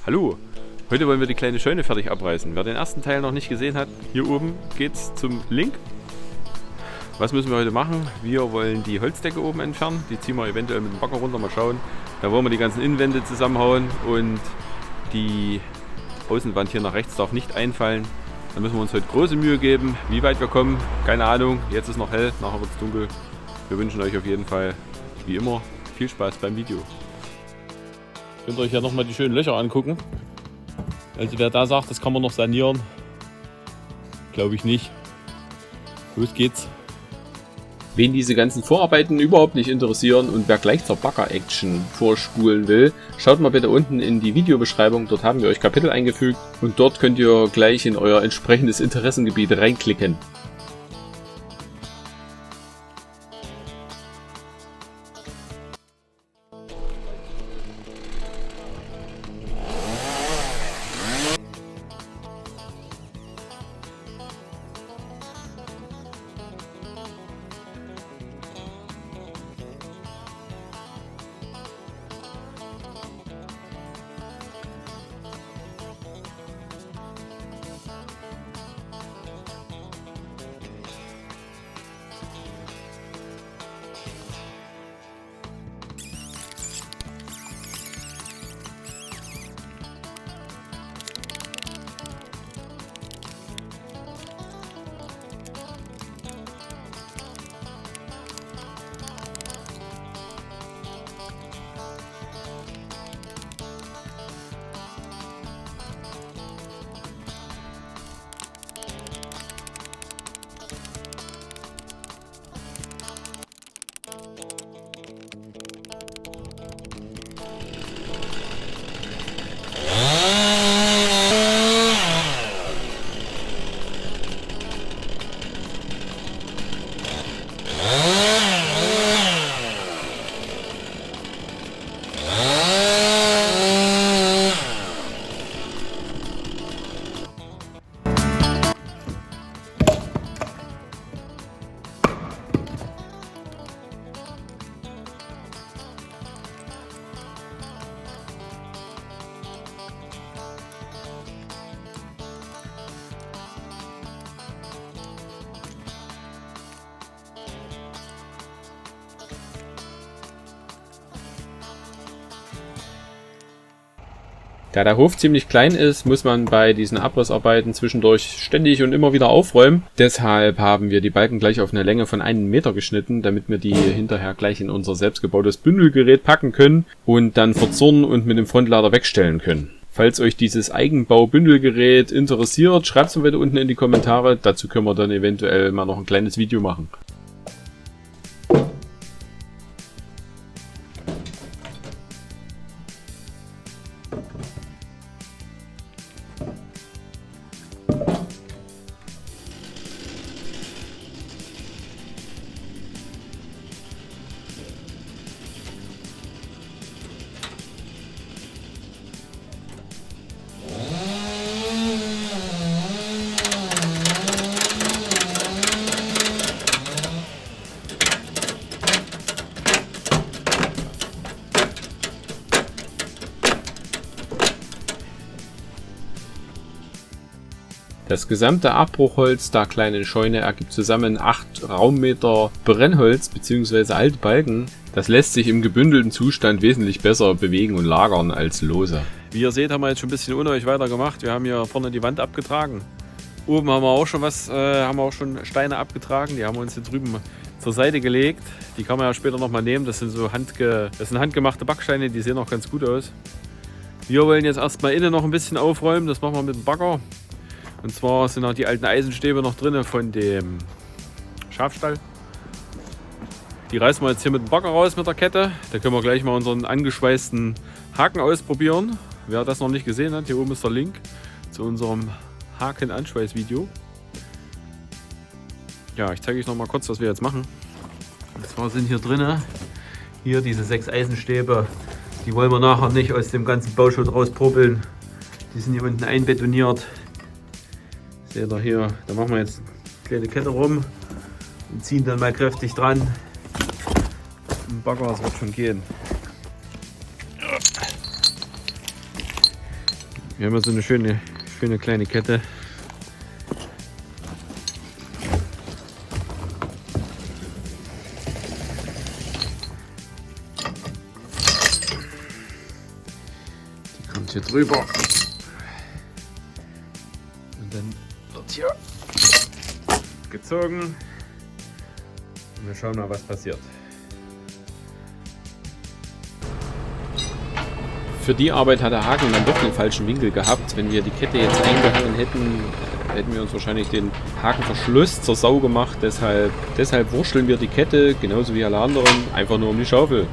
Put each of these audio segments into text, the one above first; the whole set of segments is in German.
Hallo, heute wollen wir die kleine Scheune fertig abreißen. Wer den ersten Teil noch nicht gesehen hat, hier oben geht's zum Link. Was müssen wir heute machen? Wir wollen die Holzdecke oben entfernen. Die ziehen wir eventuell mit dem Bagger runter, mal schauen. Da wollen wir die ganzen Innenwände zusammenhauen und die Außenwand hier nach rechts darf nicht einfallen. Da müssen wir uns heute große Mühe geben. Wie weit wir kommen, keine Ahnung. Jetzt ist noch hell, nachher wird es dunkel. Wir wünschen euch auf jeden Fall, wie immer, viel Spaß beim Video. Könnt ihr euch ja nochmal die schönen Löcher angucken. Also wer da sagt, das kann man noch sanieren, glaube ich nicht. Los geht's. Wen diese ganzen Vorarbeiten überhaupt nicht interessieren und wer gleich zur Bagger-Action vorspulen will, schaut mal bitte unten in die Videobeschreibung. Dort haben wir euch Kapitel eingefügt und dort könnt ihr gleich in euer entsprechendes Interessengebiet reinklicken. Da der Hof ziemlich klein ist, muss man bei diesen Abrissarbeiten zwischendurch ständig und immer wieder aufräumen. Deshalb haben wir die Balken gleich auf eine Länge von 1 Meter geschnitten, damit wir die hinterher gleich in unser selbstgebautes Bündelgerät packen können und dann verzurren und mit dem Frontlader wegstellen können. Falls euch dieses Eigenbau-Bündelgerät interessiert, schreibt es mir bitte unten in die Kommentare. Dazu können wir dann eventuell mal noch ein kleines Video machen. Das gesamte Abbruchholz der kleinen Scheune ergibt zusammen 8 Raummeter Brennholz bzw. alte Balken. Das lässt sich im gebündelten Zustand wesentlich besser bewegen und lagern als lose. Wie ihr seht, haben wir jetzt schon ein bisschen ohne euch weitergemacht. Wir haben hier vorne die Wand abgetragen. Oben haben wir auch schon Steine abgetragen. Die haben wir uns hier drüben zur Seite gelegt. Die kann man ja später nochmal nehmen. Das sind so handgemachte Backsteine, die sehen auch ganz gut aus. Wir wollen jetzt erstmal innen noch ein bisschen aufräumen. Das machen wir mit dem Bagger. Und zwar sind auch die alten Eisenstäbe noch drin von dem Schafstall. Die reißen wir jetzt hier mit dem Bagger raus mit der Kette. Da können wir gleich mal unseren angeschweißten Haken ausprobieren. Wer das noch nicht gesehen hat, hier oben ist der Link zu unserem Haken-Anschweiß-Video. Ja, ich zeige euch noch mal kurz, was wir jetzt machen. Und zwar sind hier drin hier diese 6 Eisenstäbe. Die wollen wir nachher nicht aus dem ganzen Bauschutt rauspopeln. Die sind hier unten einbetoniert. Seht ihr hier, da machen wir jetzt eine kleine Kette rum und ziehen dann mal kräftig dran. Im Bagger, das wird schon gehen. Wir haben ja so eine schöne kleine Kette. Die kommt hier drüber. Und dann wird hier gezogen. Und wir schauen mal, was passiert. Für die Arbeit hat der Haken dann doch den falschen Winkel gehabt. Wenn wir die Kette jetzt eingehangen hätten, hätten wir uns wahrscheinlich den Hakenverschluss zur Sau gemacht. Deshalb wursteln wir die Kette, genauso wie alle anderen, einfach nur um die Schaufel.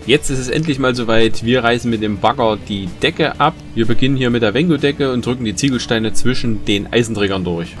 Jetzt ist es endlich mal soweit. Wir reißen mit dem Bagger die Decke ab. Wir beginnen hier mit der Vengo-Decke und drücken die Ziegelsteine zwischen den Eisenträgern durch.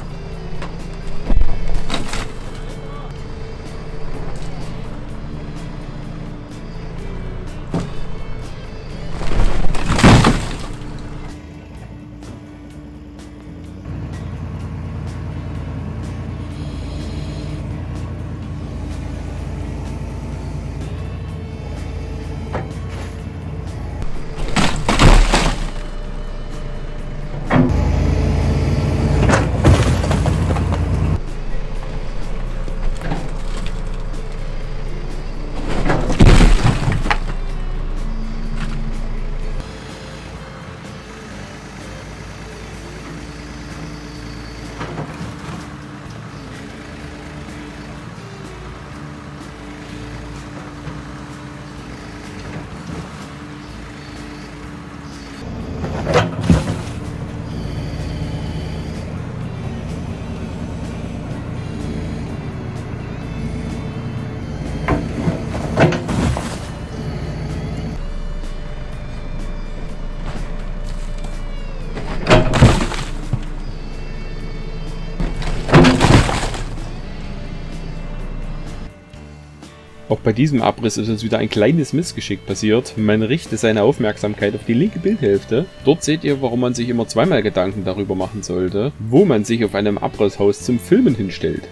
Auch bei diesem Abriss ist uns wieder ein kleines Missgeschick passiert. Man richte seine Aufmerksamkeit auf die linke Bildhälfte. Dort seht ihr, warum man sich immer zweimal Gedanken darüber machen sollte, wo man sich auf einem Abrisshaus zum Filmen hinstellt.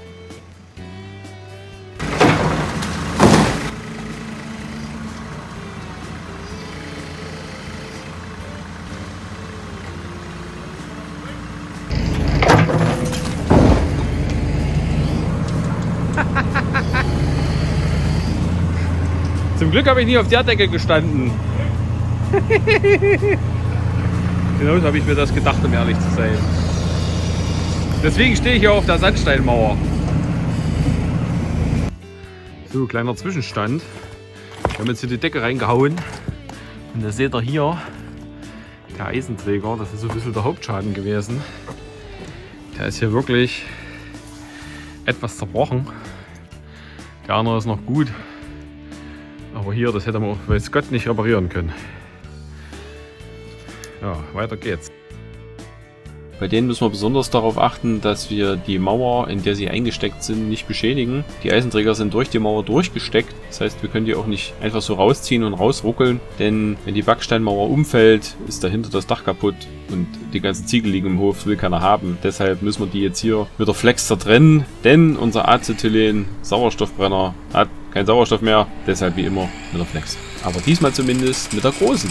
Zum Glück habe ich nie auf der Decke gestanden. Genauso habe ich mir das gedacht, um ehrlich zu sein. Deswegen stehe ich hier auf der Sandsteinmauer. So, kleiner Zwischenstand. Wir haben jetzt hier die Decke reingehauen. Und da seht ihr hier, der Eisenträger, das ist so ein bisschen der Hauptschaden gewesen. Der ist hier wirklich etwas zerbrochen. Der andere ist noch gut. Aber hier, das hätte man, weiß Gott, nicht reparieren können. Ja, weiter geht's. Bei denen müssen wir besonders darauf achten, dass wir die Mauer, in der sie eingesteckt sind, nicht beschädigen. Die Eisenträger sind durch die Mauer durchgesteckt. Das heißt, wir können die auch nicht einfach so rausziehen und rausruckeln. Denn wenn die Backsteinmauer umfällt, ist dahinter das Dach kaputt und die ganzen Ziegel liegen im Hof, will keiner haben. Deshalb müssen wir die jetzt hier mit der Flex zertrennen. Denn unser Acetylen-Sauerstoffbrenner hat keinen Sauerstoff mehr. Deshalb wie immer mit der Flex. Aber diesmal zumindest mit der großen.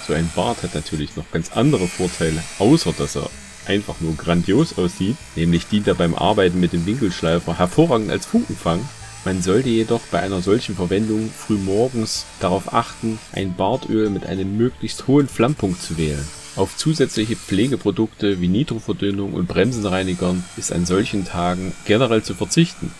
So ein Bart hat natürlich noch ganz andere Vorteile, außer dass er einfach nur grandios aussieht, nämlich dient er beim Arbeiten mit dem Winkelschleifer hervorragend als Funkenfang. Man sollte jedoch bei einer solchen Verwendung frühmorgens darauf achten, ein Bartöl mit einem möglichst hohen Flammpunkt zu wählen. Auf zusätzliche Pflegeprodukte wie Nitroverdünnung und Bremsenreinigern ist an solchen Tagen generell zu verzichten.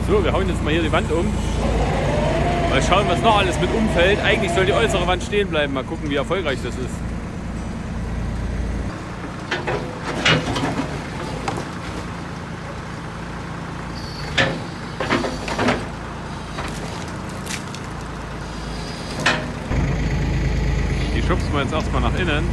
So, wir hauen jetzt mal hier die Wand um. Mal schauen, was noch alles mit umfällt. Eigentlich soll die äußere Wand stehen bleiben. Mal gucken, wie erfolgreich das ist. Die schubsen wir jetzt erstmal nach innen.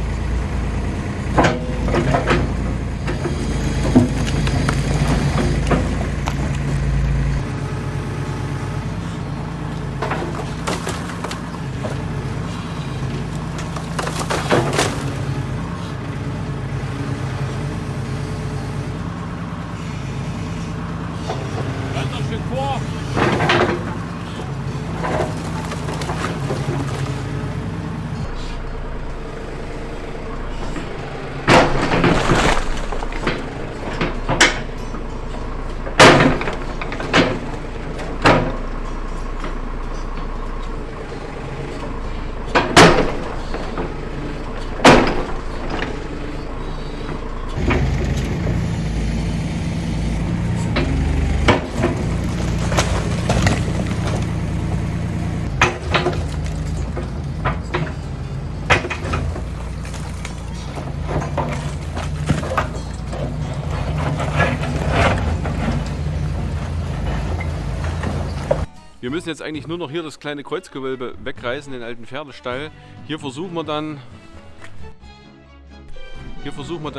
Wir müssen jetzt eigentlich nur noch hier das kleine Kreuzgewölbe wegreißen, den alten Pferdestall. Hier versuchen wir dann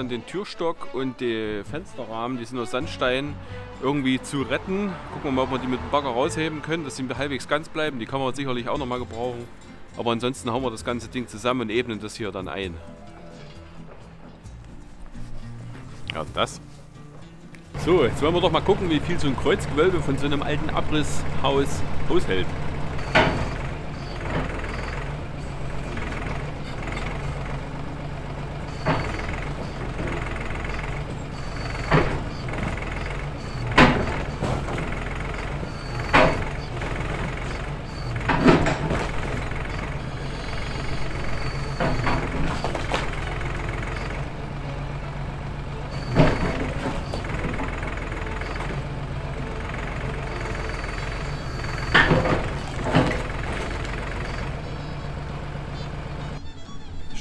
den Türstock und die Fensterrahmen, die sind aus Sandstein, irgendwie zu retten. Gucken wir mal, ob wir die mit dem Bagger rausheben können, dass sie halbwegs ganz bleiben. Die kann man sicherlich auch nochmal gebrauchen. Aber ansonsten hauen wir das ganze Ding zusammen und ebnen das hier dann ein. Ja, das. So, jetzt wollen wir doch mal gucken, wie viel so ein Kreuzgewölbe von so einem alten Abrisshaus aushält.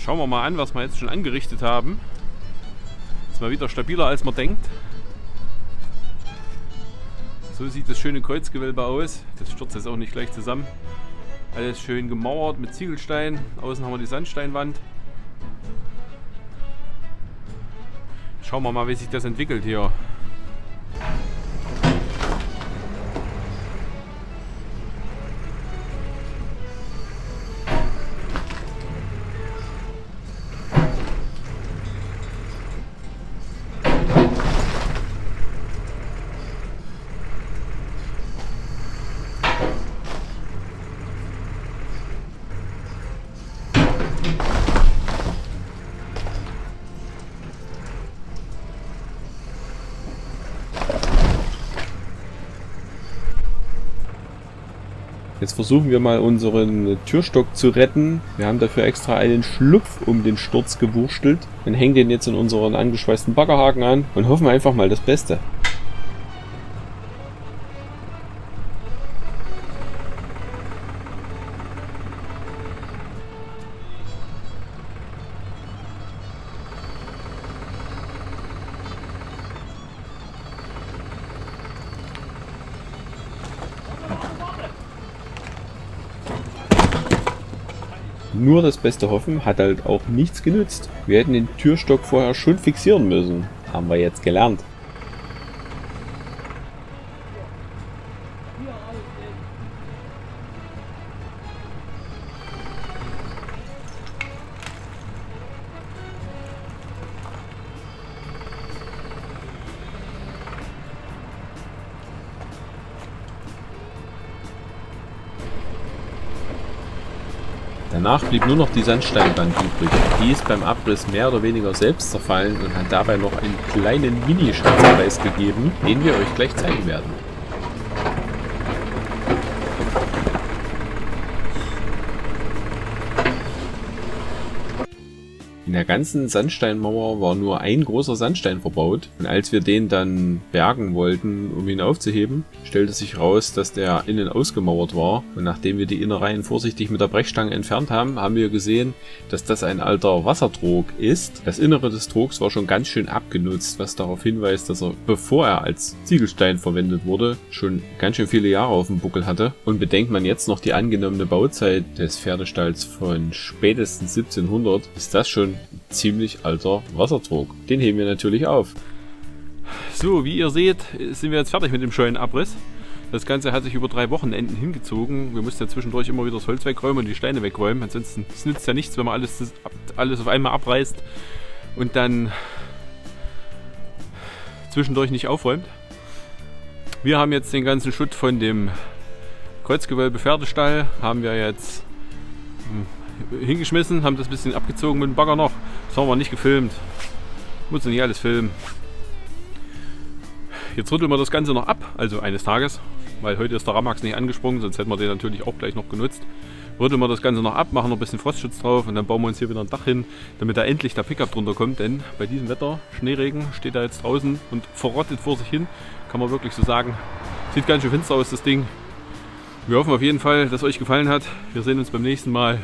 Schauen wir mal an, was wir jetzt schon angerichtet haben. Ist mal wieder stabiler, als man denkt. So sieht das schöne Kreuzgewölbe aus. Das stürzt jetzt auch nicht gleich zusammen. Alles schön gemauert mit Ziegelstein. Außen haben wir die Sandsteinwand. Schauen wir mal, wie sich das entwickelt hier. Jetzt versuchen wir mal unseren Türstock zu retten. Wir haben dafür extra einen Schlupf um den Sturz gewurstelt. Dann hängen den jetzt in unseren angeschweißten Baggerhaken an und hoffen einfach mal das Beste. nur das Beste hoffen hat halt auch nichts genützt. Wir hätten den Türstock vorher schon fixieren müssen. Haben wir jetzt gelernt. Danach blieb nur noch die Sandsteinwand übrig. Die ist beim Abriss mehr oder weniger selbst zerfallen und hat dabei noch einen kleinen Mini-Schatzpreis gegeben, den wir euch gleich zeigen werden. In der ganzen Sandsteinmauer war nur ein großer Sandstein verbaut und als wir den dann bergen wollten, um ihn aufzuheben, stellte sich raus, dass der innen ausgemauert war und nachdem wir die Innereien vorsichtig mit der Brechstange entfernt haben, haben wir gesehen, dass das ein alter Wassertrog ist. Das Innere des Trogs war schon ganz schön abgenutzt, was darauf hinweist, dass er, bevor er als Ziegelstein verwendet wurde, schon ganz schön viele Jahre auf dem Buckel hatte. Und bedenkt man jetzt noch die angenommene Bauzeit des Pferdestalls von spätestens 1700, ist das schon ziemlich alter Wassertrog. Den heben wir natürlich auf. So, wie ihr seht, sind wir jetzt fertig mit dem Scheunenabriss. Das Ganze hat sich über 3 Wochenenden hingezogen. Wir mussten ja zwischendurch immer wieder das Holz wegräumen und die Steine wegräumen. Ansonsten nützt ja nichts, wenn man alles auf einmal abreißt und dann zwischendurch nicht aufräumt. Wir haben jetzt den ganzen Schutt von dem Kreuzgewölbe Pferdestall, haben wir jetzt hingeschmissen, haben das ein bisschen abgezogen mit dem Bagger noch. Das haben wir nicht gefilmt. Muss nicht alles filmen. Jetzt rütteln wir das Ganze noch ab, also eines Tages, weil heute ist der Ramax nicht angesprungen, sonst hätten wir den natürlich auch gleich noch genutzt. Rütteln wir das Ganze noch ab, machen noch ein bisschen Frostschutz drauf und dann bauen wir uns hier wieder ein Dach hin, damit da endlich der Pickup drunter kommt, denn bei diesem Wetter, Schneeregen, steht er jetzt draußen und verrottet vor sich hin, kann man wirklich so sagen. Sieht ganz schön finster aus, das Ding. Wir hoffen auf jeden Fall, dass es euch gefallen hat. Wir sehen uns beim nächsten Mal.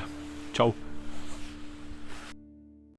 Ciao.